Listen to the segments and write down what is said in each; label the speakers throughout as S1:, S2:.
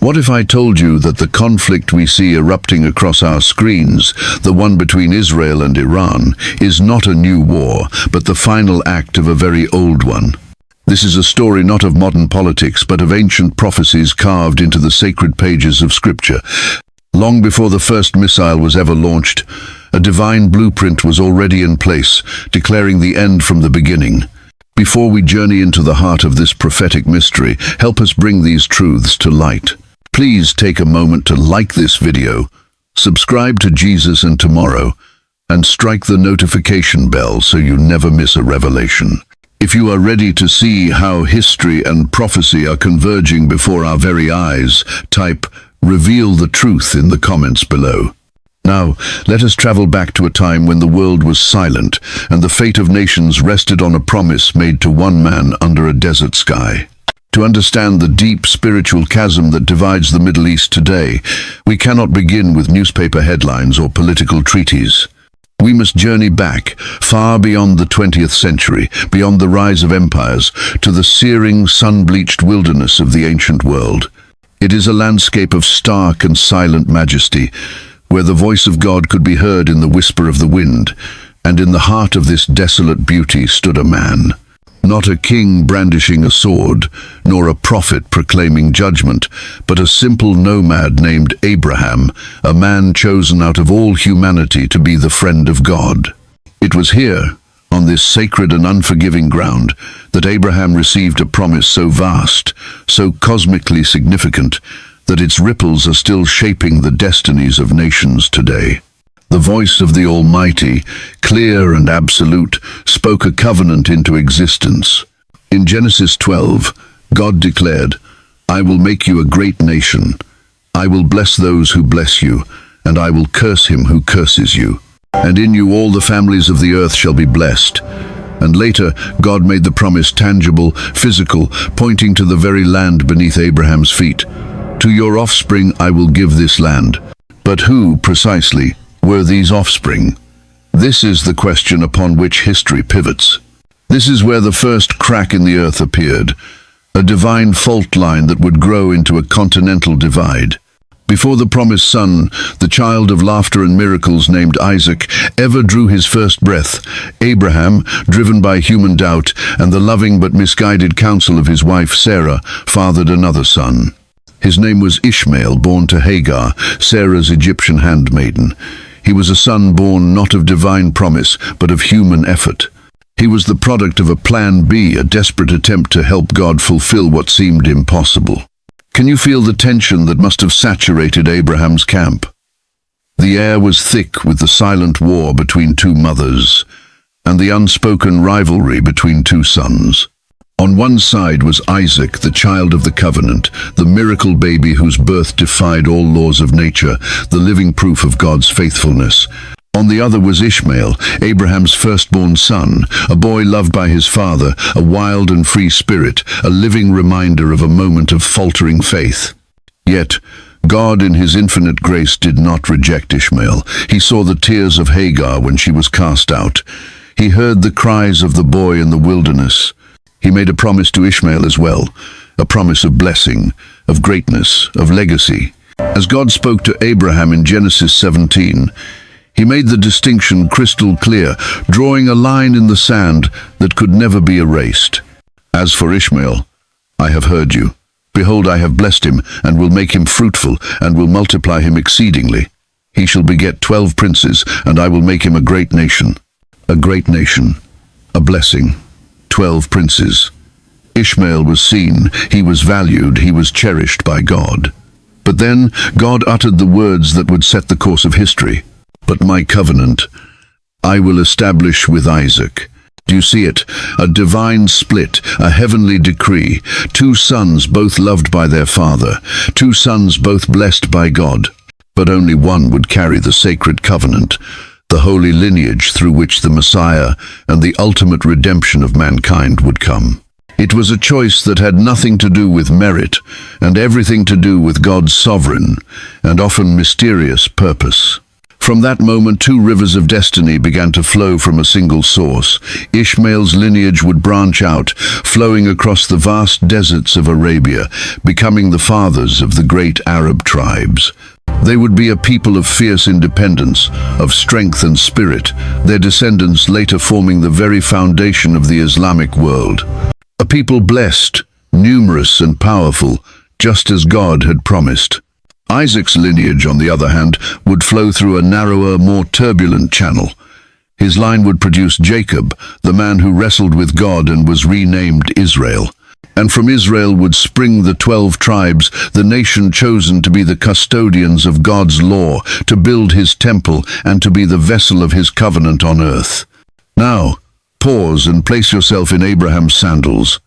S1: What if I told you that the conflict we see erupting across our screens, the one between Israel and Iran, is not a new war, but the final act of a very old one? This is a story not of modern politics, but of ancient prophecies carved into the sacred pages of Scripture. Long before the first missile was ever launched, a divine blueprint was already in place, declaring the end from the beginning. Before we journey into the heart of this prophetic mystery, help us bring these truths to light. Please take a moment to like this video, subscribe to Jesus and Tomorrow, and strike the notification bell so you never miss a revelation. If you are ready to see how history and prophecy are converging before our very eyes, type "Reveal the truth" in the comments below. Now, let us travel back to a time when the world was silent and the fate of nations rested on a promise made to one man under a desert sky. To understand the deep spiritual chasm that divides the Middle East today, we cannot begin with newspaper headlines or political treaties. We must journey back, far beyond the 20th century, beyond the rise of empires, to the searing, sun-bleached wilderness of the ancient world. It is a landscape of stark and silent majesty, where the voice of God could be heard in the whisper of the wind, and in the heart of this desolate beauty stood a man. Not a king brandishing a sword, nor a prophet proclaiming judgment, but a simple nomad named Abraham, a man chosen out of all humanity to be the friend of God. It was here, on this sacred and unforgiving ground, that Abraham received a promise so vast, so cosmically significant, that its ripples are still shaping the destinies of nations today. The voice of the Almighty, clear and absolute, spoke a covenant into existence. In Genesis 12, God declared, "I will make you a great nation. I will bless those who bless you, and I will curse him who curses you. And in you all the families of the earth shall be blessed." And later, God made the promise tangible, physical, pointing to the very land beneath Abraham's feet. "To your offspring I will give this land." But who, precisely, were these offspring? This is the question upon which history pivots. This is where the first crack in the earth appeared, a divine fault line that would grow into a continental divide. Before the promised son, the child of laughter and miracles named Isaac, ever drew his first breath, Abraham, driven by human doubt and the loving but misguided counsel of his wife Sarah, fathered another son. His name was Ishmael, born to Hagar, Sarah's Egyptian handmaiden. He was a son born not of divine promise, but of human effort. He was the product of a plan B, a desperate attempt to help God fulfill what seemed impossible. Can you feel the tension that must have saturated Abraham's camp? The air was thick with the silent war between two mothers, and the unspoken rivalry between two sons. On one side was Isaac, the child of the covenant, the miracle baby whose birth defied all laws of nature, the living proof of God's faithfulness. On the other was Ishmael, Abraham's firstborn son, a boy loved by his father, a wild and free spirit, a living reminder of a moment of faltering faith. Yet, God in his infinite grace did not reject Ishmael. He saw the tears of Hagar when she was cast out. He heard the cries of the boy in the wilderness. He made a promise to Ishmael as well, a promise of blessing, of greatness, of legacy. As God spoke to Abraham in Genesis 17, he made the distinction crystal clear, drawing a line in the sand that could never be erased. As for Ishmael, I have heard you. Behold, I have blessed him, and will make him fruitful, and will multiply him exceedingly. He shall beget 12 princes, and I will make him a great nation. A great nation, a blessing. 12 princes. Ishmael was seen, he was valued, he was cherished by God. But then God uttered the words that would set the course of history. "But my covenant I will establish with Isaac." Do you see it? A divine split, a heavenly decree. Two sons both loved by their father, two sons both blessed by God. But only one would carry the sacred covenant, the holy lineage through which the Messiah and the ultimate redemption of mankind would come. It was a choice that had nothing to do with merit and everything to do with God's sovereign and often mysterious purpose. From that moment, two rivers of destiny began to flow from a single source. Ishmael's lineage would branch out, flowing across the vast deserts of Arabia, becoming the fathers of the great Arab tribes. They would be a people of fierce independence, of strength and spirit, their descendants later forming the very foundation of the Islamic world. A people blessed, numerous and powerful, just as God had promised. Isaac's lineage, on the other hand, would flow through a narrower, more turbulent channel. His line would produce Jacob, the man who wrestled with God and was renamed Israel. And from Israel would spring the 12 tribes, the nation chosen to be the custodians of God's law, to build his temple, and to be the vessel of his covenant on earth. Now, pause and place yourself in Abraham's sandals.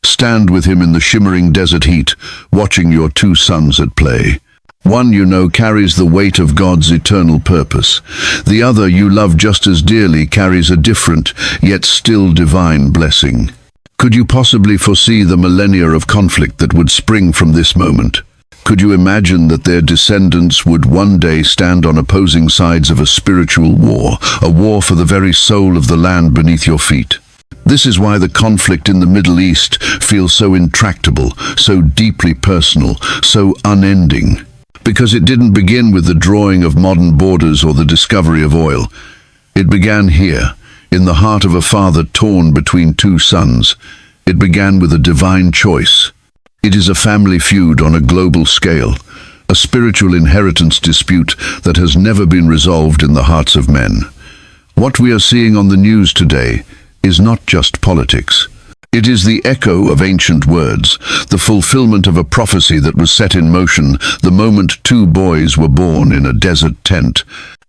S1: Stand with him in the shimmering desert heat, watching your two sons at play. One, you know, carries the weight of God's eternal purpose. The other, you love just as dearly, carries a different, yet still divine blessing. Could you possibly foresee the millennia of conflict that would spring from this moment? Could you imagine that their descendants would one day stand on opposing sides of a spiritual war, a war for the very soul of the land beneath your feet? This is why the conflict in the Middle East feels so intractable, so deeply personal, so unending. Because it didn't begin with the drawing of modern borders or the discovery of oil. It began here, in the heart of a father torn between two sons. It began with a divine choice. It is a family feud on a global scale, a spiritual inheritance dispute that has never been resolved in the hearts of men. What we are seeing on the news today is not just politics. It is the echo of ancient words, the fulfillment of a prophecy that was set in motion the moment two boys were born in a desert tent.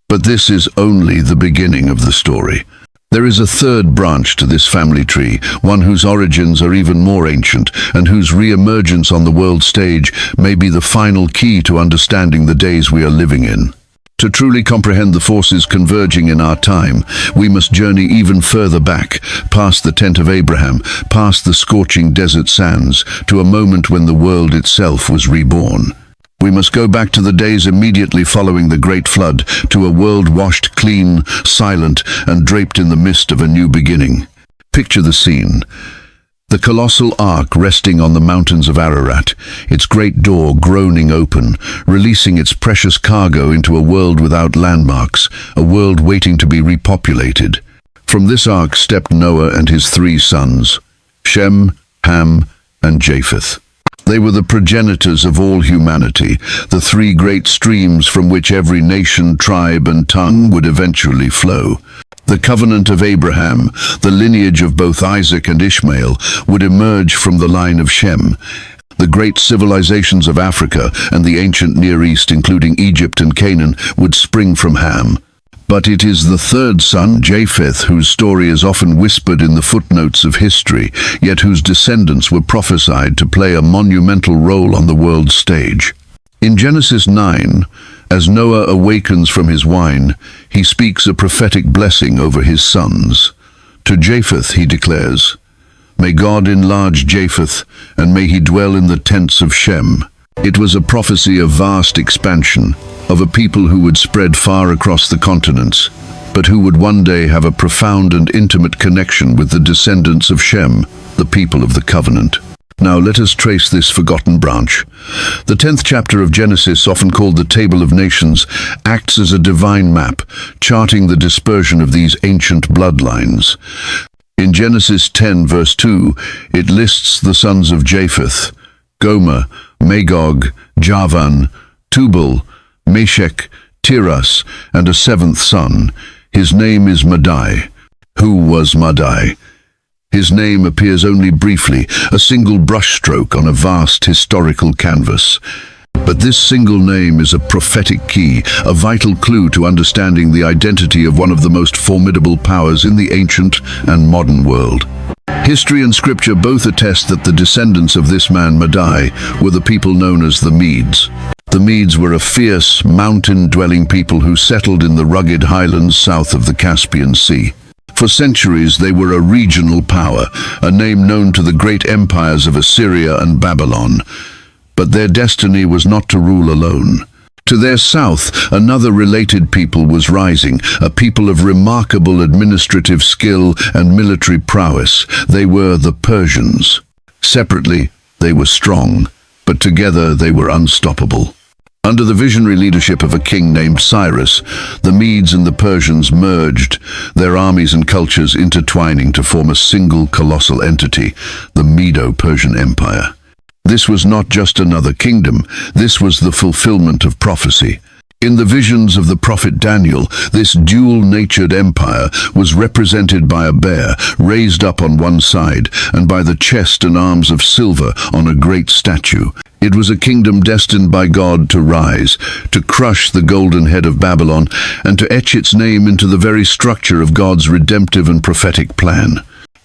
S1: But this is only the beginning of the story. There is a third branch to this family tree, one whose origins are even more ancient, and whose re-emergence on the world stage may be the final key to understanding the days we are living in. To truly comprehend the forces converging in our time, we must journey even further back, past the tent of Abraham, past the scorching desert sands, to a moment when the world itself was reborn. We must go back to the days immediately following the Great Flood, to a world washed clean, silent, and draped in the mist of a new beginning. Picture the scene. The colossal ark resting on the mountains of Ararat, its great door groaning open, releasing its precious cargo into a world without landmarks, a world waiting to be repopulated. From this ark stepped Noah and his 3 sons, Shem, Ham, and Japheth. They were the progenitors of all humanity, the 3 great streams from which every nation, tribe, and tongue would eventually flow. The covenant of Abraham, the lineage of both Isaac and Ishmael, would emerge from the line of Shem. The great civilizations of Africa and the ancient Near East, including Egypt and Canaan, would spring from Ham. But it is the 3rd son, Japheth, whose story is often whispered in the footnotes of history, yet whose descendants were prophesied to play a monumental role on the world stage. In Genesis 9, as Noah awakens from his wine, he speaks a prophetic blessing over his sons. To Japheth he declares, "May God enlarge Japheth, and may he dwell in the tents of Shem." It was a prophecy of vast expansion, of a people who would spread far across the continents, but who would one day have a profound and intimate connection with the descendants of Shem, the people of the covenant. Now let us trace this forgotten branch. The 10th chapter of Genesis, often called the Table of Nations, acts as a divine map, charting the dispersion of these ancient bloodlines. In Genesis 10 verse 2, it lists the sons of Japheth, Gomer, Magog, Javan, Tubal, Meshech, Tiras, and a 7th son. His name is Madai. Who was Madai? His name appears only briefly, a single brushstroke on a vast historical canvas. But this single name is a prophetic key, a vital clue to understanding the identity of one of the most formidable powers in the ancient and modern world. History and scripture both attest that the descendants of this man, Madai, were the people known as the Medes. The Medes were a fierce, mountain-dwelling people who settled in the rugged highlands south of the Caspian Sea. For centuries they were a regional power, a name known to the great empires of Assyria and Babylon. But their destiny was not to rule alone. To their south, another related people was rising, a people of remarkable administrative skill and military prowess. They were the Persians. Separately, they were strong, but together they were unstoppable. Under the visionary leadership of a king named Cyrus, the Medes and the Persians merged, their armies and cultures intertwining to form a single colossal entity, the Medo-Persian Empire. This was not just another kingdom, this was the fulfillment of prophecy. In the visions of the prophet Daniel, this dual-natured empire was represented by a bear raised up on one side and by the chest and arms of silver on a great statue. It was a kingdom destined by God to rise, to crush the golden head of Babylon, and to etch its name into the very structure of God's redemptive and prophetic plan.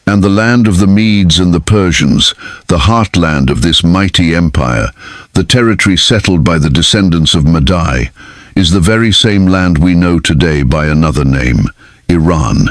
S1: And the land of the Medes and the Persians, the heartland of this mighty empire, the territory settled by the descendants of Madai, is the very same land we know today by another name, Iran.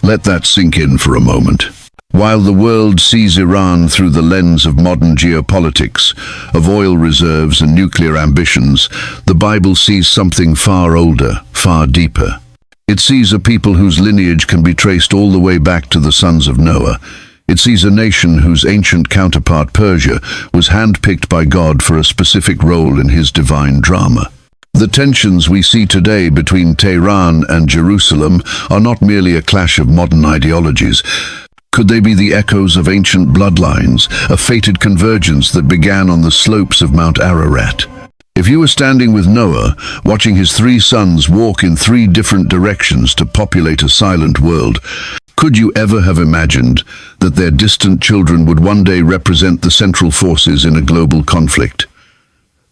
S1: Let that sink in for a moment. While the world sees Iran through the lens of modern geopolitics, of oil reserves and nuclear ambitions, the Bible sees something far older, far deeper. It sees a people whose lineage can be traced all the way back to the sons of Noah. It sees a nation whose ancient counterpart Persia was handpicked by God for a specific role in his divine drama. The tensions we see today between Tehran and Jerusalem are not merely a clash of modern ideologies. Could they be the echoes of ancient bloodlines, a fated convergence that began on the slopes of Mount Ararat? If you were standing with Noah, watching his 3 sons walk in 3 different directions to populate a silent world, could you ever have imagined that their distant children would one day represent the central forces in a global conflict?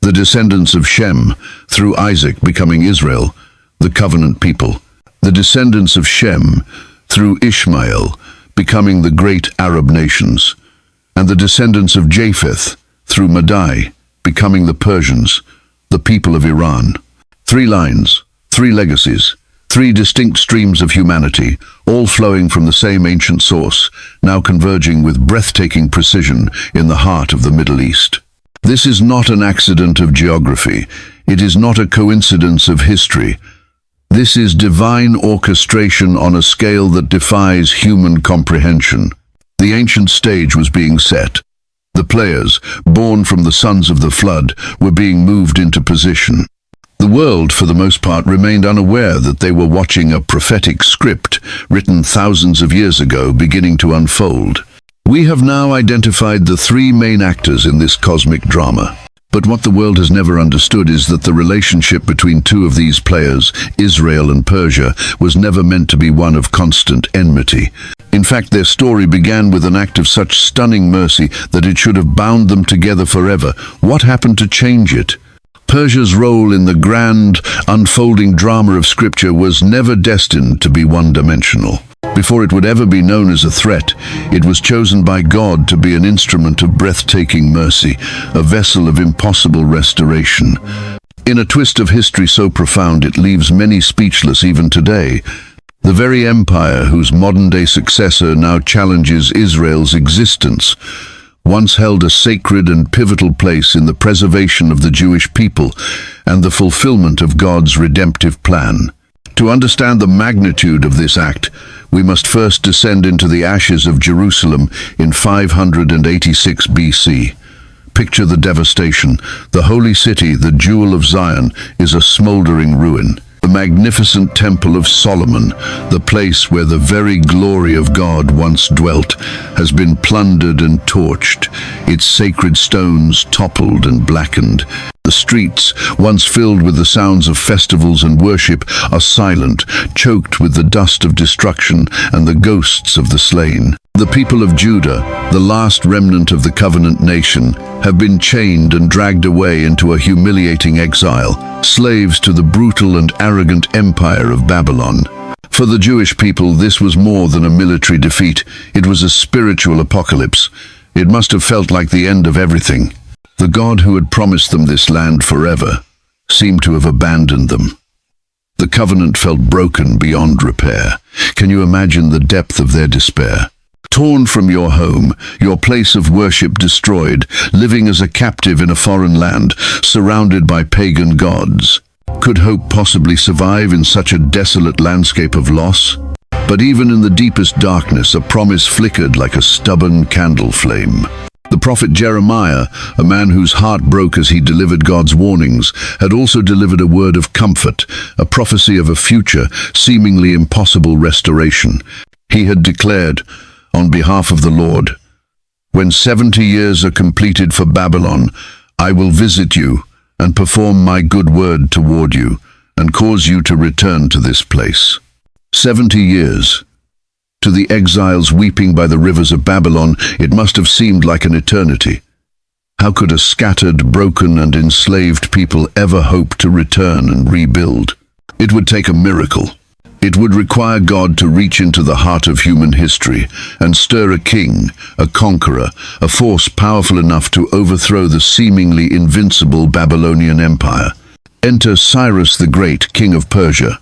S1: The descendants of Shem, through Isaac becoming Israel, the covenant people. The descendants of Shem, through Ishmael, becoming the great Arab nations. And the descendants of Japheth, through Madai, becoming the Persians, the people of Iran. 3 lines, 3 legacies, 3 distinct streams of humanity, all flowing from the same ancient source, now converging with breathtaking precision in the heart of the Middle East. This is not an accident of geography. It is not a coincidence of history. This is divine orchestration on a scale that defies human comprehension. The ancient stage was being set. The players, born from the sons of the flood, were being moved into position. The world, for the most part, remained unaware that they were watching a prophetic script written thousands of years ago beginning to unfold. We have now identified the 3 main actors in this cosmic drama. But what the world has never understood is that the relationship between 2 of these players, Israel and Persia, was never meant to be one of constant enmity. In fact, their story began with an act of such stunning mercy that it should have bound them together forever. What happened to change it? Persia's role in the grand, unfolding drama of Scripture was never destined to be one-dimensional. Before it would ever be known as a threat, it was chosen by God to be an instrument of breathtaking mercy, a vessel of impossible restoration. In a twist of history so profound it leaves many speechless even today, the very empire whose modern-day successor now challenges Israel's existence once held a sacred and pivotal place in the preservation of the Jewish people and the fulfillment of God's redemptive plan. To understand the magnitude of this act, we must first descend into the ashes of Jerusalem in 586 BC. Picture the devastation. The holy city, the jewel of Zion, is a smoldering ruin. The magnificent Temple of Solomon, the place where the very glory of God once dwelt, has been plundered and torched, its sacred stones toppled and blackened. The streets, once filled with the sounds of festivals and worship, are silent, choked with the dust of destruction and the ghosts of the slain. The people of Judah, the last remnant of the covenant nation, have been chained and dragged away into a humiliating exile, slaves to the brutal and arrogant empire of Babylon. For the Jewish people, this was more than a military defeat. It was a spiritual apocalypse. It must have felt like the end of everything. The God who had promised them this land forever seemed to have abandoned them. The covenant felt broken beyond repair. Can you imagine the depth of their despair? torn from your home, your place of worship destroyed, living as a captive in a foreign land, surrounded by pagan gods. Could hope possibly survive in such a desolate landscape of loss? But even in the deepest darkness, a promise flickered like a stubborn candle flame. The prophet Jeremiah, a man whose heart broke as he delivered God's warnings, had also delivered a word of comfort, a prophecy of a future, seemingly impossible restoration. He had declared, on behalf of the Lord, "When 70 years are completed for Babylon, I will visit you and perform my good word toward you, and cause you to return to this place." 70 years. To the exiles weeping by the rivers of Babylon, it must have seemed like an eternity. How could a scattered, broken, and enslaved people ever hope to return and rebuild? It would take a miracle. It would require God to reach into the heart of human history and stir a king, a conqueror, a force powerful enough to overthrow the seemingly invincible Babylonian Empire. Enter Cyrus the Great, king of Persia.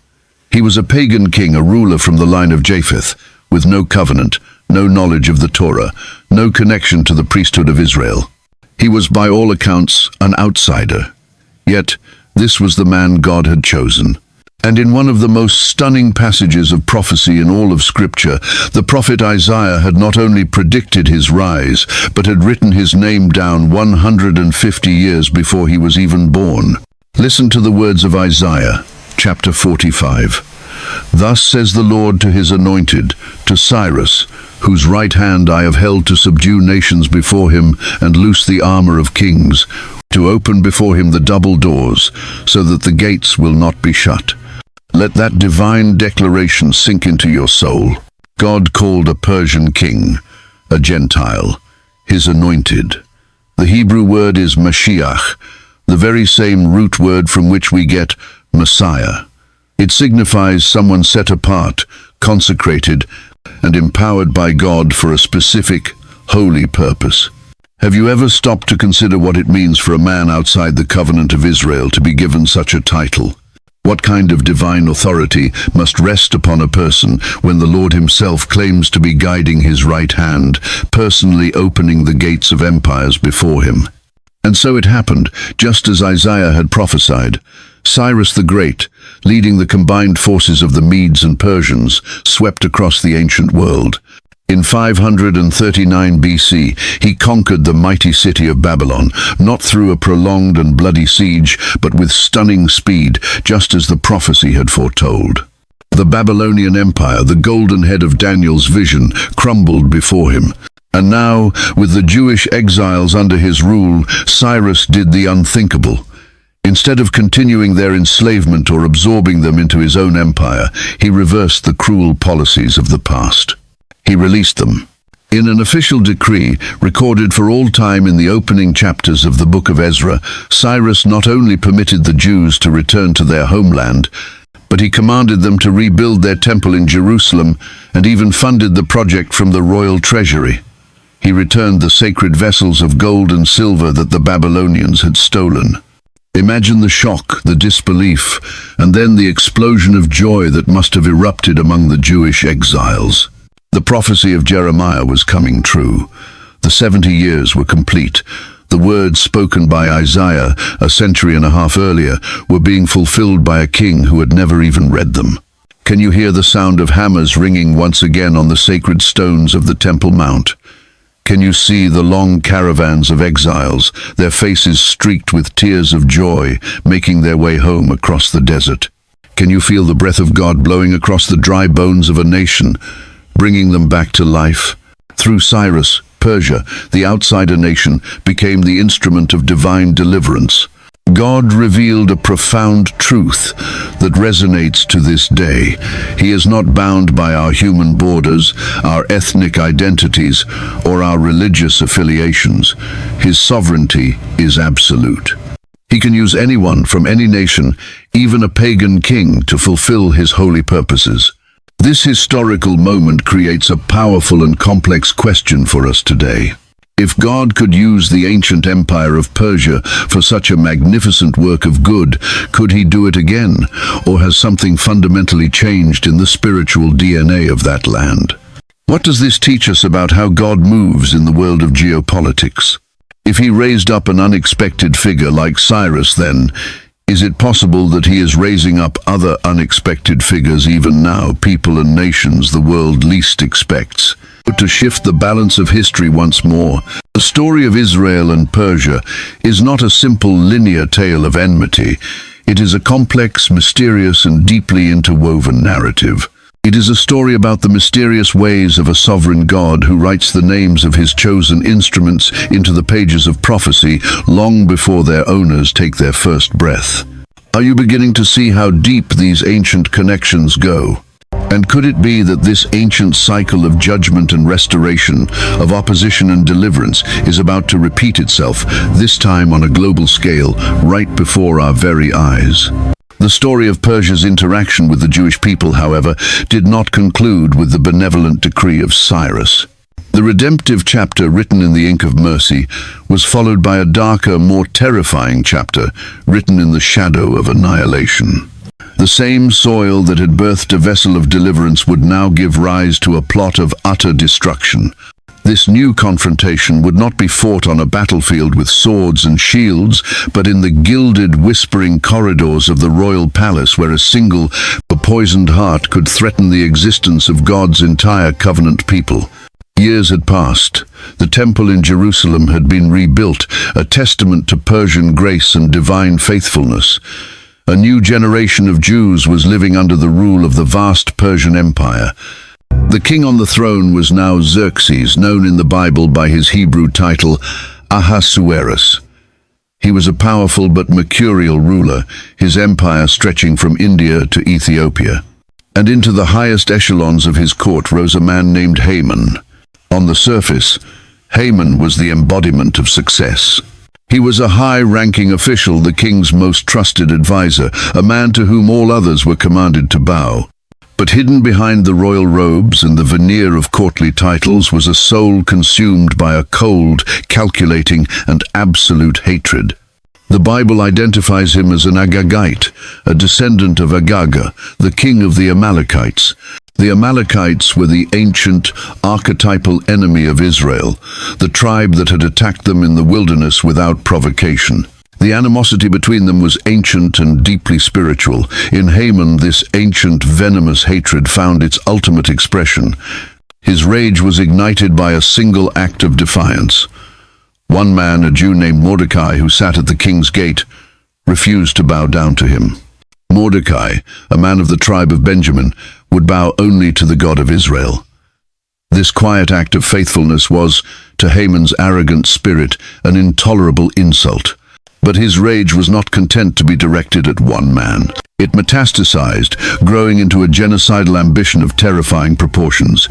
S1: He was a pagan king, a ruler from the line of Japheth, with no covenant, no knowledge of the Torah, no connection to the priesthood of Israel. He was by all accounts an outsider. Yet, this was the man God had chosen. And in one of the most stunning passages of prophecy in all of Scripture, the prophet Isaiah had not only predicted his rise, but had written his name down 150 years before he was even born. Listen to the words of Isaiah, chapter 45. "Thus says the Lord to his anointed, to Cyrus, whose right hand I have held to subdue nations before him and loose the armor of kings, to open before him the double doors, so that the gates will not be shut." Let that divine declaration sink into your soul. God called a Persian king, a Gentile, his anointed. The Hebrew word is Mashiach, the very same root word from which we get Messiah. It signifies someone set apart, consecrated, and empowered by God for a specific, holy purpose. Have you ever stopped to consider what it means for a man outside the covenant of Israel to be given such a title? What kind of divine authority must rest upon a person when the Lord himself claims to be guiding his right hand, personally opening the gates of empires before him? And so it happened, just as Isaiah had prophesied. Cyrus the Great, leading the combined forces of the Medes and Persians, swept across the ancient world. In 539 BC, he conquered the mighty city of Babylon, not through a prolonged and bloody siege, but with stunning speed, just as the prophecy had foretold. The Babylonian Empire, the golden head of Daniel's vision, crumbled before him. And now, with the Jewish exiles under his rule, Cyrus did the unthinkable. Instead of continuing their enslavement or absorbing them into his own empire, he reversed the cruel policies of the past. He released them. In an official decree, recorded for all time in the opening chapters of the book of Ezra, Cyrus not only permitted the Jews to return to their homeland, but he commanded them to rebuild their temple in Jerusalem and even funded the project from the royal treasury. He returned the sacred vessels of gold and silver that the Babylonians had stolen. Imagine the shock, the disbelief, and then the explosion of joy that must have erupted among the Jewish exiles. The prophecy of Jeremiah was coming true. The 70 years were complete. The words spoken by Isaiah a century and a half earlier were being fulfilled by a king who had never even read them. Can you hear the sound of hammers ringing once again on the sacred stones of the Temple Mount? Can you see the long caravans of exiles, their faces streaked with tears of joy, making their way home across the desert? Can you feel the breath of God blowing across the dry bones of a nation, bringing them back to life? Through Cyrus, Persia, the outsider nation, became the instrument of divine deliverance. God revealed a profound truth that resonates to this day. He is not bound by our human borders, our ethnic identities, or our religious affiliations. His sovereignty is absolute. He can use anyone from any nation, even a pagan king, to fulfill his holy purposes. This historical moment creates a powerful and complex question for us today. If God could use the ancient empire of Persia for such a magnificent work of good, could he do it again? Or has something fundamentally changed in the spiritual DNA of that land? What does this teach us about how God moves in the world of geopolitics? If he raised up an unexpected figure like Cyrus then, is it possible that he is raising up other unexpected figures even now, people and nations the world least expects? To shift the balance of history once more, the story of Israel and Persia is not a simple linear tale of enmity. It is a complex, mysterious, and deeply interwoven narrative. It is a story about the mysterious ways of a sovereign God who writes the names of his chosen instruments into the pages of prophecy long before their owners take their first breath. Are you beginning to see how deep these ancient connections go? And could it be that this ancient cycle of judgment and restoration, of opposition and deliverance, is about to repeat itself, this time on a global scale, right before our very eyes? The story of Persia's interaction with the Jewish people, however, did not conclude with the benevolent decree of Cyrus. The redemptive chapter written in the ink of mercy was followed by a darker, more terrifying chapter written in the shadow of annihilation. The same soil that had birthed a vessel of deliverance would now give rise to a plot of utter destruction. This new confrontation would not be fought on a battlefield with swords and shields, but in the gilded, whispering corridors of the royal palace where a single, poisoned heart could threaten the existence of God's entire covenant people. Years had passed. The temple in Jerusalem had been rebuilt, a testament to Persian grace and divine faithfulness. A new generation of Jews was living under the rule of the vast Persian Empire. The king on the throne was now Xerxes, known in the Bible by his Hebrew title, Ahasuerus. He was a powerful but mercurial ruler, his empire stretching from India to Ethiopia. And into the highest echelons of his court rose a man named Haman. On the surface, Haman was the embodiment of success. He was a high-ranking official, the king's most trusted advisor, a man to whom all others were commanded to bow. But hidden behind the royal robes and the veneer of courtly titles was a soul consumed by a cold, calculating, and absolute hatred. The Bible identifies him as an Agagite, a descendant of Agag, the king of the Amalekites. The Amalekites were the ancient, archetypal enemy of Israel, the tribe that had attacked them in the wilderness without provocation. The animosity between them was ancient and deeply spiritual. In Haman, this ancient, venomous hatred found its ultimate expression. His rage was ignited by a single act of defiance. One man, a Jew named Mordecai, who sat at the king's gate, refused to bow down to him. Mordecai, a man of the tribe of Benjamin, would bow only to the God of Israel. This quiet act of faithfulness was, to Haman's arrogant spirit, an intolerable insult. But his rage was not content to be directed at one man. It metastasized, growing into a genocidal ambition of terrifying proportions.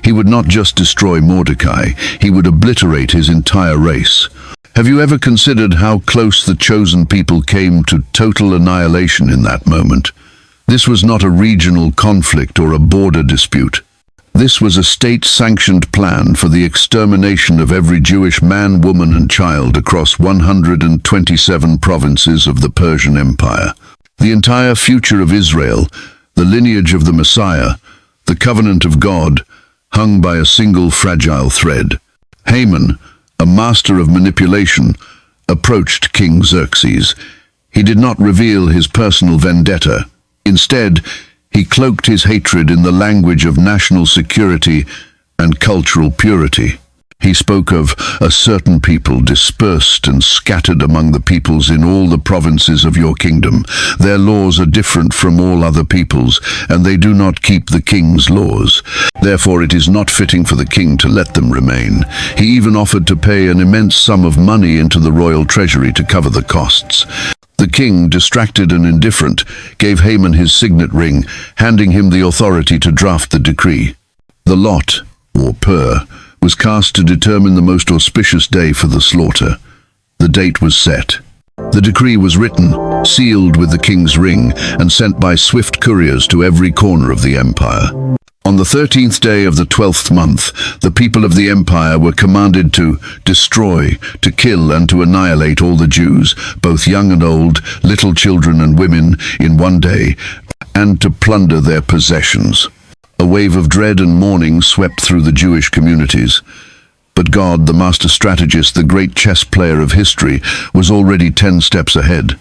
S1: He would not just destroy Mordecai, he would obliterate his entire race. Have you ever considered how close the chosen people came to total annihilation in that moment? This was not a regional conflict or a border dispute. This was a state-sanctioned plan for the extermination of every Jewish man, woman, and child across 127 provinces of the Persian Empire. The entire future of Israel, the lineage of the Messiah, the covenant of God, hung by a single fragile thread. Haman, a master of manipulation, approached King Xerxes. He did not reveal his personal vendetta. Instead, he cloaked his hatred in the language of national security and cultural purity. He spoke of a certain people dispersed and scattered among the peoples in all the provinces of your kingdom. Their laws are different from all other peoples, and they do not keep the king's laws. Therefore it is not fitting for the king to let them remain. He even offered to pay an immense sum of money into the royal treasury to cover the costs. The king, distracted and indifferent, gave Haman his signet ring, handing him the authority to draft the decree. The lot, or pur, was cast to determine the most auspicious day for the slaughter. The date was set. The decree was written, sealed with the king's ring, and sent by swift couriers to every corner of the empire. On the 13th day of the 12th month, the people of the empire were commanded to destroy, to kill, and to annihilate all the Jews, both young and old, little children and women, in one day, and to plunder their possessions. A wave of dread and mourning swept through the Jewish communities. But God, the master strategist, the great chess player of history, was already 10 steps ahead.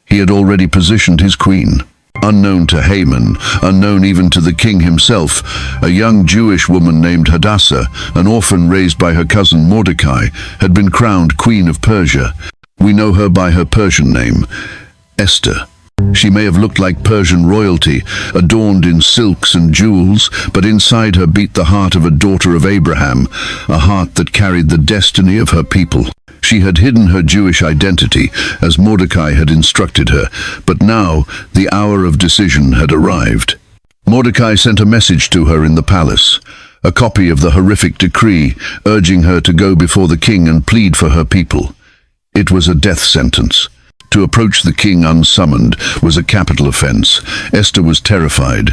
S1: He had already positioned his queen. Unknown to Haman, unknown even to the king himself, a young Jewish woman named Hadassah, an orphan raised by her cousin Mordecai, had been crowned Queen of Persia. We know her by her Persian name, Esther. She may have looked like Persian royalty, adorned in silks and jewels, but inside her beat the heart of a daughter of Abraham, a heart that carried the destiny of her people. She had hidden her Jewish identity, as Mordecai had instructed her, but now the hour of decision had arrived. Mordecai sent a message to her in the palace, a copy of the horrific decree, urging her to go before the king and plead for her people. It was a death sentence. To approach the king unsummoned was a capital offense. Esther was terrified.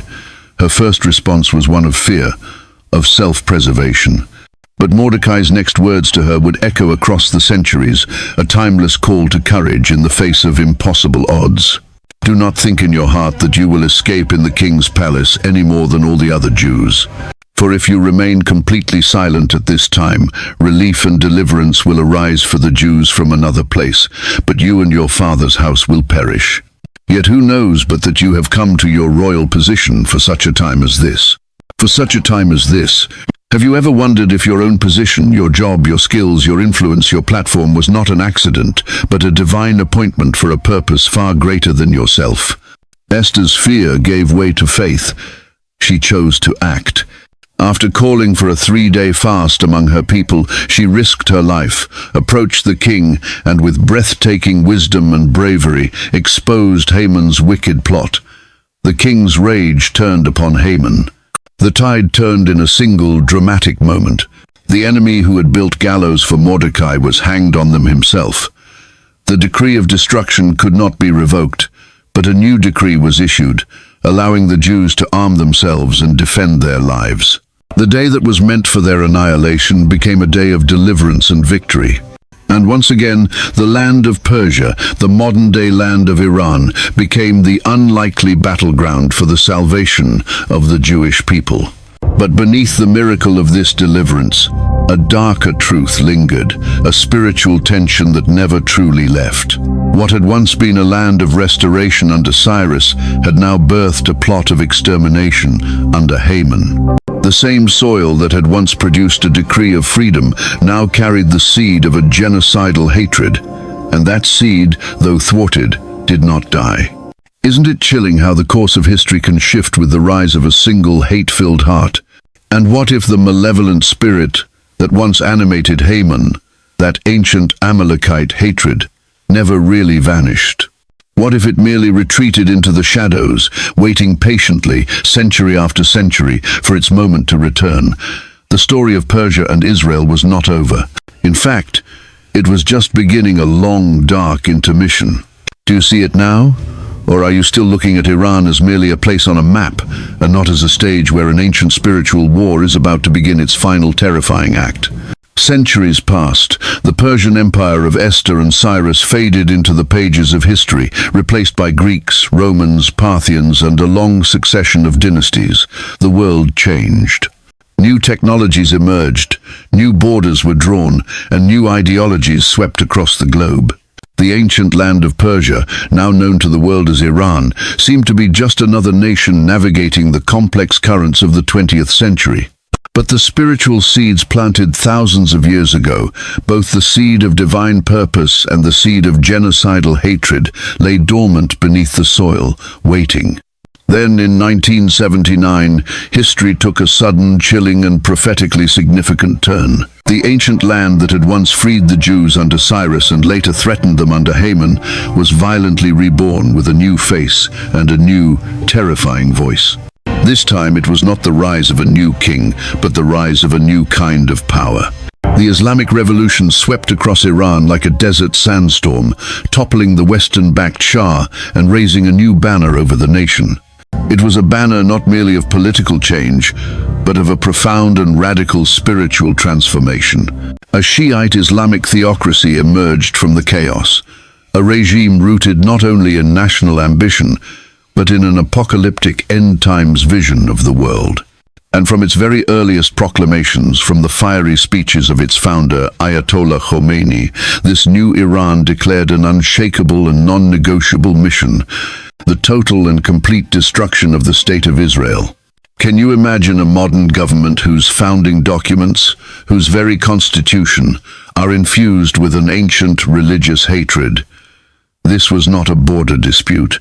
S1: Her first response was one of fear, of self-preservation. But Mordecai's next words to her would echo across the centuries, a timeless call to courage in the face of impossible odds. Do not think in your heart that you will escape in the king's palace any more than all the other Jews. For if you remain completely silent at this time, relief and deliverance will arise for the Jews from another place, but you and your father's house will perish. Yet who knows but that you have come to your royal position for such a time as this? For such a time as this. Have you ever wondered if your own position, your job, your skills, your influence, your platform was not an accident, but a divine appointment for a purpose far greater than yourself? Esther's fear gave way to faith. She chose to act. After calling for a 3-day fast among her people, she risked her life, approached the king, and with breathtaking wisdom and bravery exposed Haman's wicked plot. The king's rage turned upon Haman. The tide turned in a single dramatic moment. The enemy who had built gallows for Mordecai was hanged on them himself. The decree of destruction could not be revoked, but a new decree was issued, allowing the Jews to arm themselves and defend their lives. The day that was meant for their annihilation became a day of deliverance and victory. And once again, the land of Persia, the modern-day land of Iran, became the unlikely battleground for the salvation of the Jewish people. But beneath the miracle of this deliverance, a darker truth lingered, a spiritual tension that never truly left. What had once been a land of restoration under Cyrus had now birthed a plot of extermination under Haman. The same soil that had once produced a decree of freedom now carried the seed of a genocidal hatred, and that seed, though thwarted, did not die. Isn't it chilling how the course of history can shift with the rise of a single hate-filled heart? And what if the malevolent spirit that once animated Haman, that ancient Amalekite hatred, never really vanished? What if it merely retreated into the shadows, waiting patiently, century after century, for its moment to return? The story of Persia and Israel was not over. In fact, it was just beginning a long, dark intermission. Do you see it now? Or are you still looking at Iran as merely a place on a map, and not as a stage where an ancient spiritual war is about to begin its final terrifying act? Centuries passed. The Persian Empire of Esther and Cyrus faded into the pages of history, replaced by Greeks, Romans, Parthians, and a long succession of dynasties. The world changed. New technologies emerged, new borders were drawn, and new ideologies swept across the globe. The ancient land of Persia, now known to the world as Iran, seemed to be just another nation navigating the complex currents of the 20th century. But the spiritual seeds planted thousands of years ago, both the seed of divine purpose and the seed of genocidal hatred, lay dormant beneath the soil, waiting. Then, in 1979, history took a sudden, chilling and prophetically significant turn. The ancient land that had once freed the Jews under Cyrus and later threatened them under Haman was violently reborn with a new face and a new, terrifying voice. This time it was not the rise of a new king, but the rise of a new kind of power. The Islamic Revolution swept across Iran like a desert sandstorm, toppling the Western-backed Shah and raising a new banner over the nation. It was a banner not merely of political change, but of a profound and radical spiritual transformation. A Shiite Islamic theocracy emerged from the chaos, a regime rooted not only in national ambition, but in an apocalyptic end-times vision of the world. And from its very earliest proclamations, from the fiery speeches of its founder, Ayatollah Khomeini, this new Iran declared an unshakable and non-negotiable mission: the total and complete destruction of the State of Israel. Can you imagine a modern government whose founding documents, whose very constitution, are infused with an ancient religious hatred? This was not a border dispute.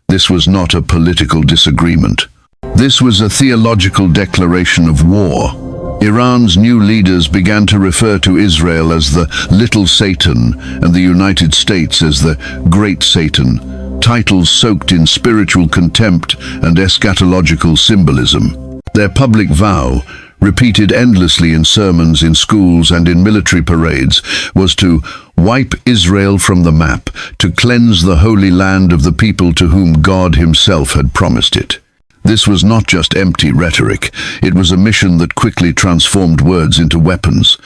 S1: This was not a political disagreement. This was a theological declaration of war. Iran's new leaders began to refer to Israel as the Little Satan and the United States as the Great Satan, titles soaked in spiritual contempt and eschatological symbolism. Their public vow, repeated endlessly in sermons, in schools and in military parades, was to wipe Israel from the map, to cleanse the Holy Land of the people to whom God himself had promised it. This was not just empty rhetoric. It was a mission that quickly transformed words into weapons.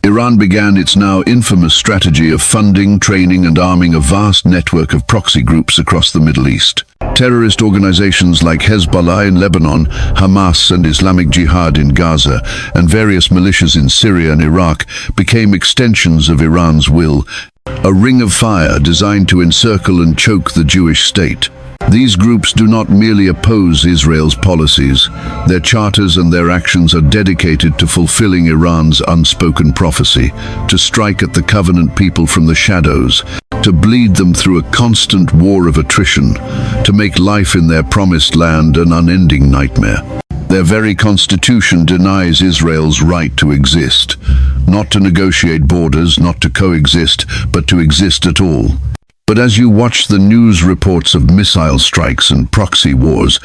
S1: Iran began its now infamous strategy of funding, training and arming a vast network of proxy groups across the Middle East. Terrorist organizations like Hezbollah in Lebanon, Hamas and Islamic Jihad in Gaza, and various militias in Syria and Iraq became extensions of Iran's will, a ring of fire designed to encircle and choke the Jewish state. These groups do not merely oppose Israel's policies. Their charters and their actions are dedicated to fulfilling Iran's unspoken prophecy, to strike at the covenant people from the shadows, to bleed them through a constant war of attrition, to make life in their promised land an unending nightmare. Their very constitution denies Israel's right to exist, not to negotiate borders, not to coexist, but to exist at all. But as you watch the news reports of missile strikes and proxy wars,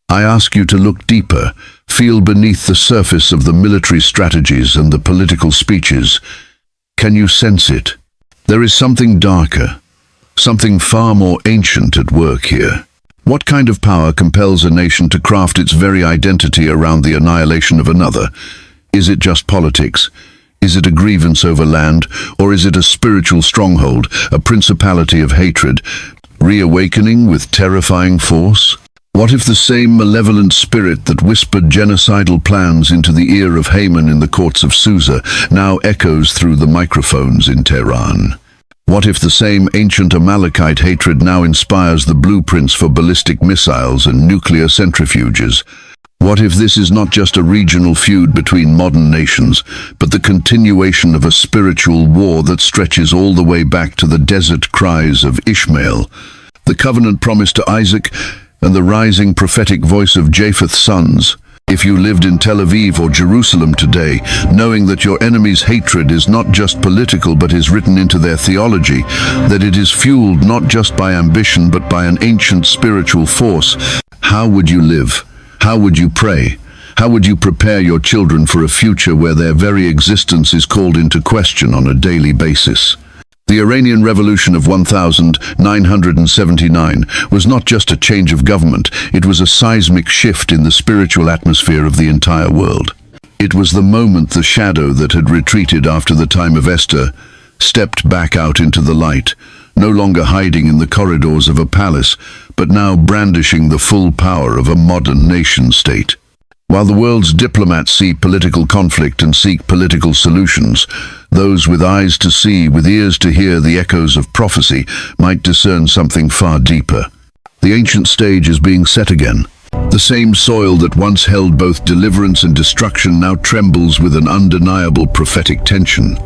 S1: I ask you to look deeper, feel beneath the surface of the military strategies and the political speeches. Can you sense it? There is something darker, something far more ancient at work here. What kind of power compels a nation to craft its very identity around the annihilation of another? Is it just politics? Is it a grievance over land, or is it a spiritual stronghold, a principality of hatred, reawakening with terrifying force? What if the same malevolent spirit that whispered genocidal plans into the ear of Haman in the courts of Susa now echoes through the microphones in Tehran? What if the same ancient Amalekite hatred now inspires the blueprints for ballistic missiles and nuclear centrifuges? What if this is not just a regional feud between modern nations, but the continuation of a spiritual war that stretches all the way back to the desert cries of Ishmael, the covenant promise to Isaac, and the rising prophetic voice of Japheth's sons? If you lived in Tel Aviv or Jerusalem today, knowing that your enemy's hatred is not just political but is written into their theology, that it is fueled not just by ambition but by an ancient spiritual force, how would you live? How would you pray? How would you prepare your children for a future where their very existence is called into question on a daily basis? The Iranian Revolution of 1979 was not just a change of government, it was a seismic shift in the spiritual atmosphere of the entire world. It was the moment the shadow that had retreated after the time of Esther stepped back out into the light, no longer hiding in the corridors of a palace, but now brandishing the full power of a modern nation-state. While the world's diplomats see political conflict and seek political solutions, those with eyes to see, with ears to hear the echoes of prophecy, might discern something far deeper. The ancient stage is being set again. The same soil that once held both deliverance and destruction now trembles with an undeniable prophetic tension.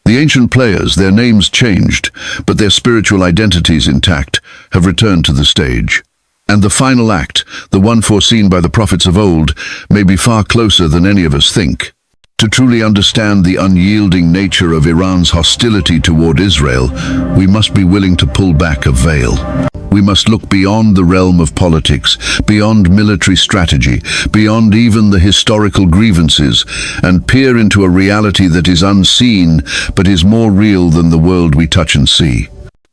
S1: The ancient players, their names changed, but their spiritual identities intact, have returned to the stage. And the final act, the one foreseen by the prophets of old, may be far closer than any of us think. To truly understand the unyielding nature of Iran's hostility toward Israel, we must be willing to pull back a veil. We must look beyond the realm of politics, beyond military strategy, beyond even the historical grievances, and peer into a reality that is unseen but is more real than the world we touch and see.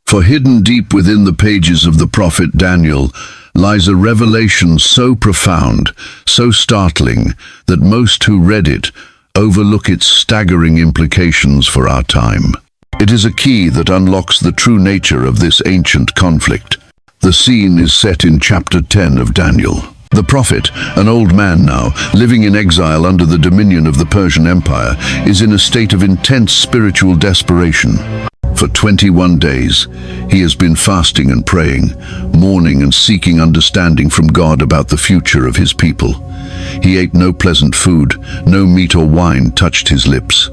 S1: For hidden deep within the pages of the prophet Daniel lies a revelation so profound, so startling, that most who read it overlook its staggering implications for our time. It is a key that unlocks the true nature of this ancient conflict. The scene is set in chapter 10 of Daniel. The prophet, an old man now, living in exile under the dominion of the Persian Empire, is in a state of intense spiritual desperation. For 21 days, he has been fasting and praying, mourning and seeking understanding from God about the future of his people. He ate no pleasant food, no meat or wine touched his lips.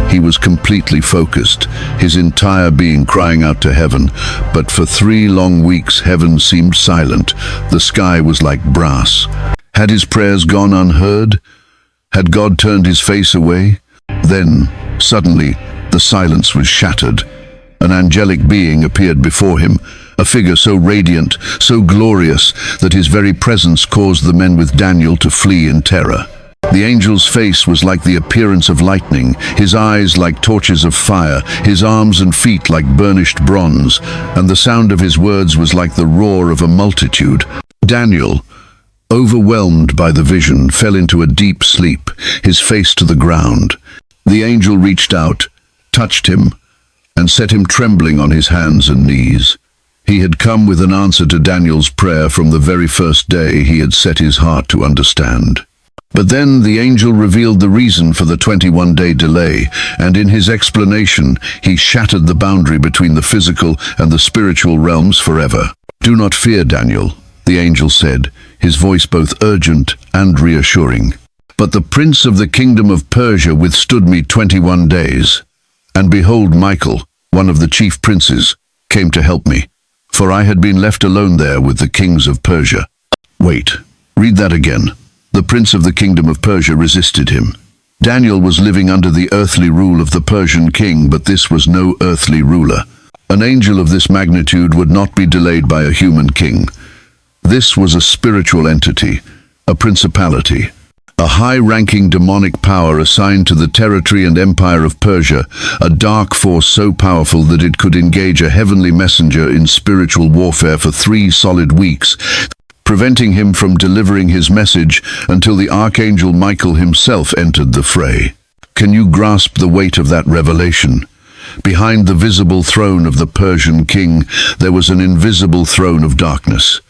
S1: He was completely focused, his entire being crying out to heaven, but for 3 long weeks heaven seemed silent, the sky was like brass. Had his prayers gone unheard? Had God turned his face away? Then, suddenly, the silence was shattered. An angelic being appeared before him, a figure so radiant, so glorious, that his very presence caused the men with Daniel to flee in terror. The angel's face was like the appearance of lightning, his eyes like torches of fire, his arms and feet like burnished bronze, and the sound of his words was like the roar of a multitude. Daniel, overwhelmed by the vision, fell into a deep sleep, his face to the ground. The angel reached out, touched him, and set him trembling on his hands and knees. He had come with an answer to Daniel's prayer from the very first day he had set his heart to understand. But then the angel revealed the reason for the 21-day delay, and in his explanation he shattered the boundary between the physical and the spiritual realms forever. "Do not fear, Daniel," the angel said, his voice both urgent and reassuring. "But the prince of the kingdom of Persia withstood me 21 days. And behold, Michael, one of the chief princes, came to help me, for I had been left alone there with the kings of Persia." Wait, read that again. The prince of the kingdom of Persia resisted him. Daniel was living under the earthly rule of the Persian king, but this was no earthly ruler. An angel of this magnitude would not be delayed by a human king. This was a spiritual entity, a principality, a high-ranking demonic power assigned to the territory and empire of Persia, a dark force so powerful that it could engage a heavenly messenger in spiritual warfare for 3 solid weeks, preventing him from delivering his message until the archangel Michael himself entered the fray. Can you grasp the weight of that revelation? Behind the visible throne of the Persian king, there was an invisible throne of darkness.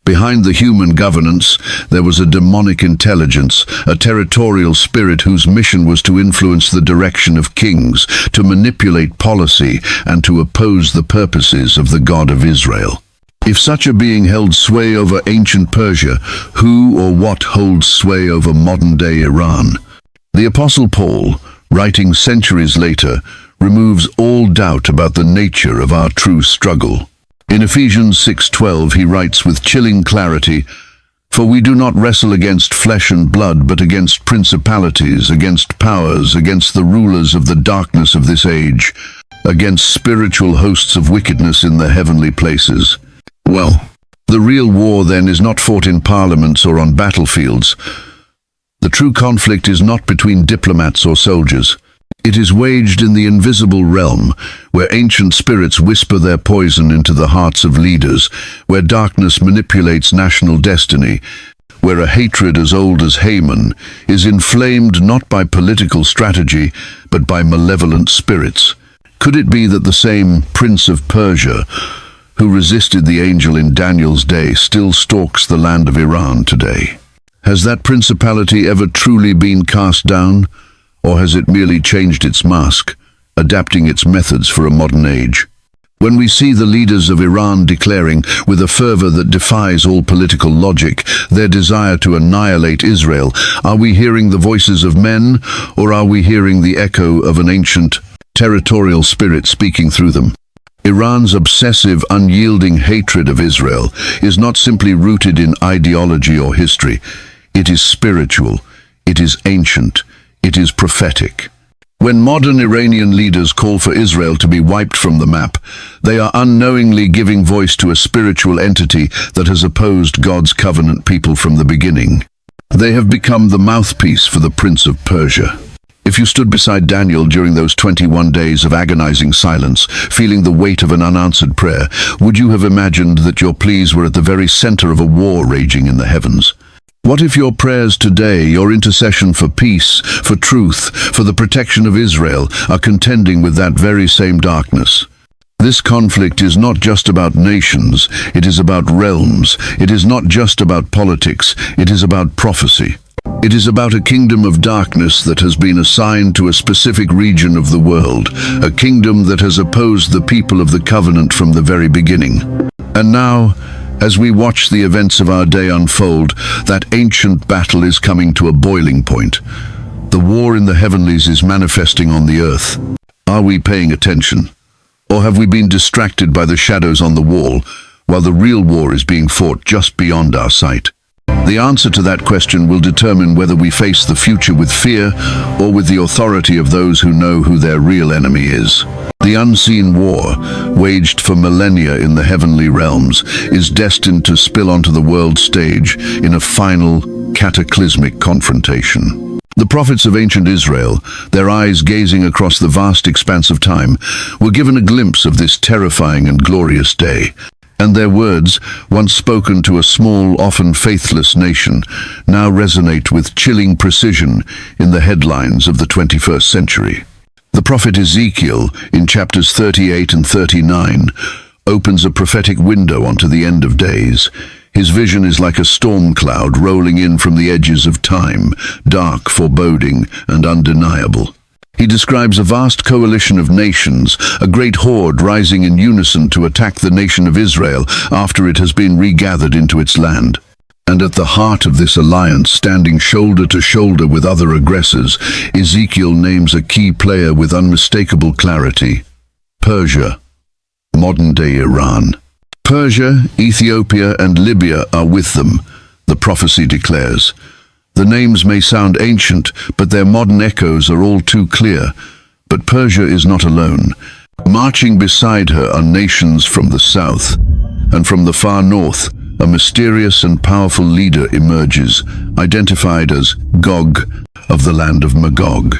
S1: Behind the human governance, there was a demonic intelligence, a territorial spirit whose mission was to influence the direction of kings, to manipulate policy, and to oppose the purposes of the God of Israel. If such a being held sway over ancient Persia, who or what holds sway over modern-day Iran? The Apostle Paul, writing centuries later, removes all doubt about the nature of our true struggle. In Ephesians 6:12 he writes with chilling clarity, "For we do not wrestle against flesh and blood, but against principalities, against powers, against the rulers of the darkness of this age, against spiritual hosts of wickedness in the heavenly places." Well, the real war then is not fought in parliaments or on battlefields. The true conflict is not between diplomats or soldiers. It is waged in the invisible realm, where ancient spirits whisper their poison into the hearts of leaders, where darkness manipulates national destiny, where a hatred as old as Haman is inflamed not by political strategy, but by malevolent spirits. Could it be that the same Prince of Persia, who resisted the angel in Daniel's day, still stalks the land of Iran today? Has that principality ever truly been cast down? Or has it merely changed its mask, adapting its methods for a modern age? When we see the leaders of Iran declaring, with a fervor that defies all political logic, their desire to annihilate Israel, are we hearing the voices of men, or are we hearing the echo of an ancient, territorial spirit speaking through them? Iran's obsessive, unyielding hatred of Israel is not simply rooted in ideology or history. It is spiritual, it is ancient, it is prophetic. When modern Iranian leaders call for Israel to be wiped from the map, they are unknowingly giving voice to a spiritual entity that has opposed God's covenant people from the beginning. They have become the mouthpiece for the Prince of Persia. If you stood beside Daniel during those 21 days of agonizing silence, feeling the weight of an unanswered prayer, would you have imagined that your pleas were at the very center of a war raging in the heavens? What if your prayers today, your intercession for peace, for truth, for the protection of Israel, are contending with that very same darkness? This conflict is not just about nations, it is about realms. It is not just about politics, it is about prophecy. It is about a kingdom of darkness that has been assigned to a specific region of the world, a kingdom that has opposed the people of the covenant from the very beginning. And now, as we watch the events of our day unfold, that ancient battle is coming to a boiling point. The war in the heavenlies is manifesting on the earth. Are we paying attention? Or have we been distracted by the shadows on the wall, while the real war is being fought just beyond our sight? The answer to that question will determine whether we face the future with fear or with the authority of those who know who their real enemy is. The unseen war, waged for millennia in the heavenly realms, is destined to spill onto the world stage in a final, cataclysmic confrontation. The prophets of ancient Israel, their eyes gazing across the vast expanse of time, were given a glimpse of this terrifying and glorious day. And their words, once spoken to a small, often faithless nation, now resonate with chilling precision in the headlines of the 21st century. The prophet Ezekiel, in chapters 38 and 39, opens a prophetic window onto the end of days. His vision is like a storm cloud rolling in from the edges of time, dark, foreboding, and undeniable. He describes a vast coalition of nations, a great horde rising in unison to attack the nation of Israel after it has been regathered into its land. And at the heart of this alliance, standing shoulder to shoulder with other aggressors, Ezekiel names a key player with unmistakable clarity: Persia, modern-day Iran. Persia, Ethiopia, and Libya are with them, the prophecy declares. The names may sound ancient, but their modern echoes are all too clear. But Persia is not alone. Marching beside her are nations from the south, and from the far north, a mysterious and powerful leader emerges, identified as Gog, of the land of Magog.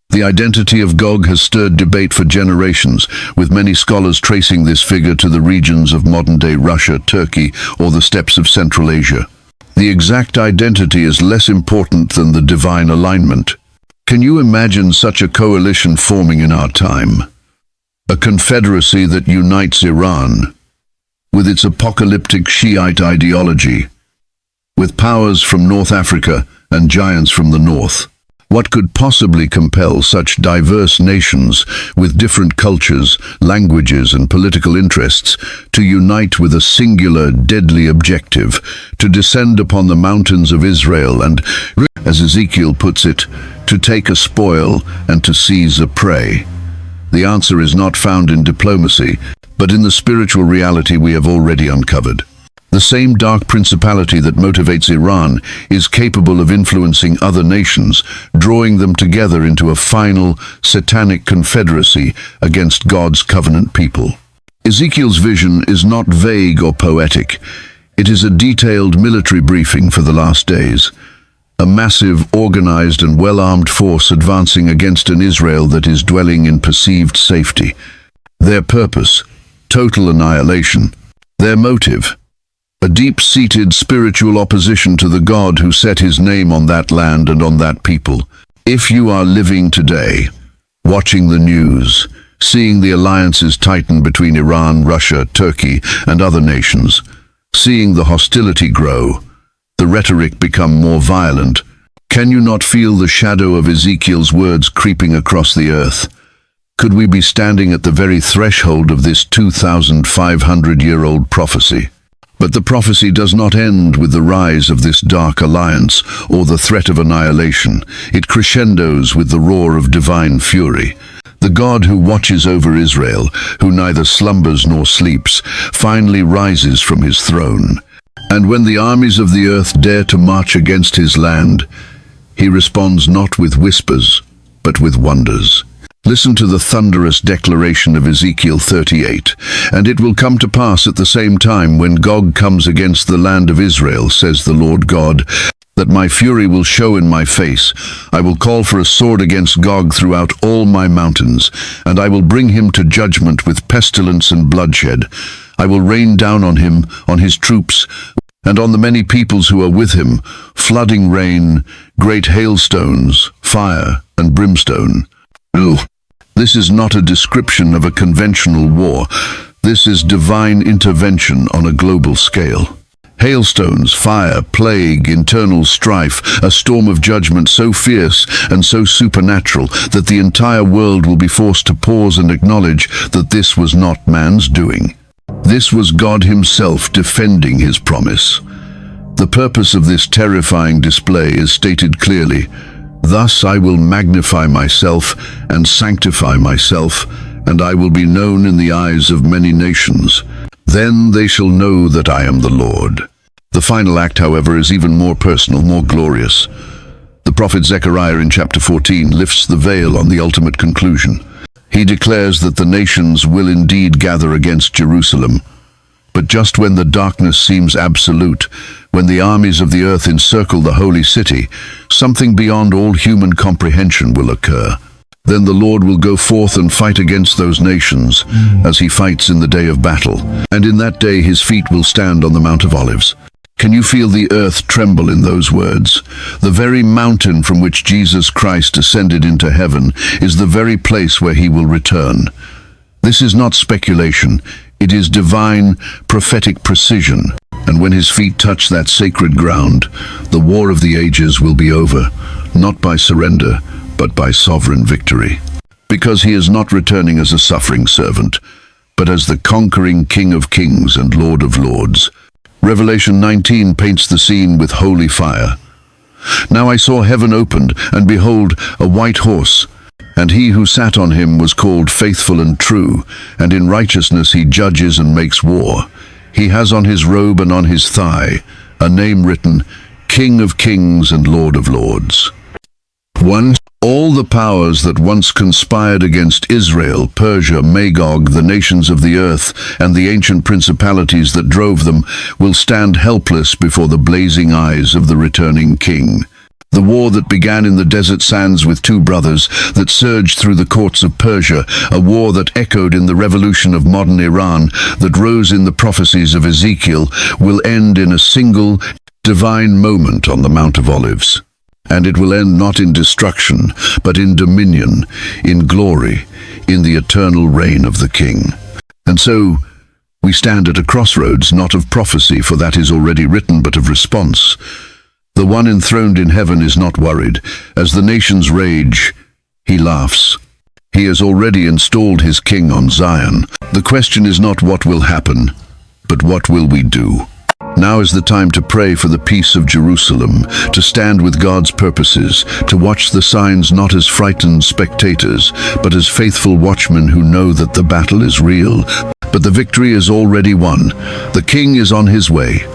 S1: The identity of Gog has stirred debate for generations, with many scholars tracing this figure to the regions of modern-day Russia, Turkey, or the steppes of Central Asia. The exact identity is less important than the divine alignment. Can you imagine such a coalition forming in our time? A confederacy that unites Iran, with its apocalyptic Shiite ideology, with powers from North Africa and giants from the north. What could possibly compel such diverse nations with different cultures, languages, and political interests to unite with a singular, deadly objective, to descend upon the mountains of Israel and, as Ezekiel puts it, to take a spoil and to seize a prey? The answer is not found in diplomacy, but in the spiritual reality we have already uncovered. The same dark principality that motivates Iran is capable of influencing other nations, drawing them together into a final, satanic confederacy against God's covenant people. Ezekiel's vision is not vague or poetic. It is a detailed military briefing for the last days. A massive, organized and well-armed force advancing against an Israel that is dwelling in perceived safety. Their purpose: total annihilation. Their motive: a deep-seated spiritual opposition to the God who set his name on that land and on that people. If you are living today, watching the news, seeing the alliances tighten between Iran, Russia, Turkey, and other nations, seeing the hostility grow, the rhetoric become more violent, can you not feel the shadow of Ezekiel's words creeping across the earth? Could we be standing at the very threshold of this 2,500-year-old prophecy? But the prophecy does not end with the rise of this dark alliance or the threat of annihilation. It crescendos with the roar of divine fury. The God who watches over Israel, who neither slumbers nor sleeps, finally rises from his throne. And when the armies of the earth dare to march against his land, he responds not with whispers, but with wonders. Listen to the thunderous declaration of Ezekiel 38. And it will come to pass at the same time when Gog comes against the land of Israel, says the Lord God, that my fury will show in my face. I will call for a sword against Gog throughout all my mountains, and I will bring him to judgment with pestilence and bloodshed. I will rain down on him, on his troops, and on the many peoples who are with him, flooding rain, great hailstones, fire, and brimstone. Oh, This is not a description of a conventional war. This is divine intervention on a global scale. Hailstones, fire, plague, internal strife, a storm of judgment so fierce and so supernatural that the entire world will be forced to pause and acknowledge that this was not man's doing. This was God himself defending his promise. The purpose of this terrifying display is stated clearly. Thus I will magnify myself and sanctify myself, and I will be known in the eyes of many nations. Then they shall know that I am the Lord. The final act, however, is even more personal, more glorious. The prophet Zechariah in chapter 14 lifts the veil on the ultimate conclusion. He declares that the nations will indeed gather against Jerusalem. But just when the darkness seems absolute, when the armies of the earth encircle the holy city, something beyond all human comprehension will occur. Then the Lord will go forth and fight against those nations, as he fights in the day of battle. And in that day his feet will stand on the Mount of Olives. Can you feel the earth tremble in those words? The very mountain from which Jesus Christ ascended into heaven is the very place where he will return. This is not speculation. It is divine, prophetic precision. And when his feet touch that sacred ground, the war of the ages will be over, not by surrender, but by sovereign victory. Because he is not returning as a suffering servant, but as the conquering King of Kings and Lord of Lords. Revelation 19 paints the scene with holy fire. Now I saw heaven opened, and behold, a white horse, and he who sat on him was called Faithful and True, and in righteousness he judges and makes war. He has on his robe and on his thigh a name written, King of Kings and Lord of Lords. 1. All the powers that once conspired against Israel, Persia, Magog, the nations of the earth, and the ancient principalities that drove them, will stand helpless before the blazing eyes of the returning king. The war that began in the desert sands with two brothers, that surged through the courts of Persia, a war that echoed in the revolution of modern Iran, that rose in the prophecies of Ezekiel, will end in a single, divine moment on the Mount of Olives. And it will end not in destruction, but in dominion, in glory, in the eternal reign of the King. And so, we stand at a crossroads, not of prophecy, for that is already written, but of response. The one enthroned in heaven is not worried. As the nations rage, he laughs. He has already installed his king on Zion. The question is not what will happen, but what will we do? Now is the time to pray for the peace of Jerusalem, to stand with God's purposes, to watch the signs not as frightened spectators, but as faithful watchmen who know that the battle is real, but the victory is already won. The King is on his way.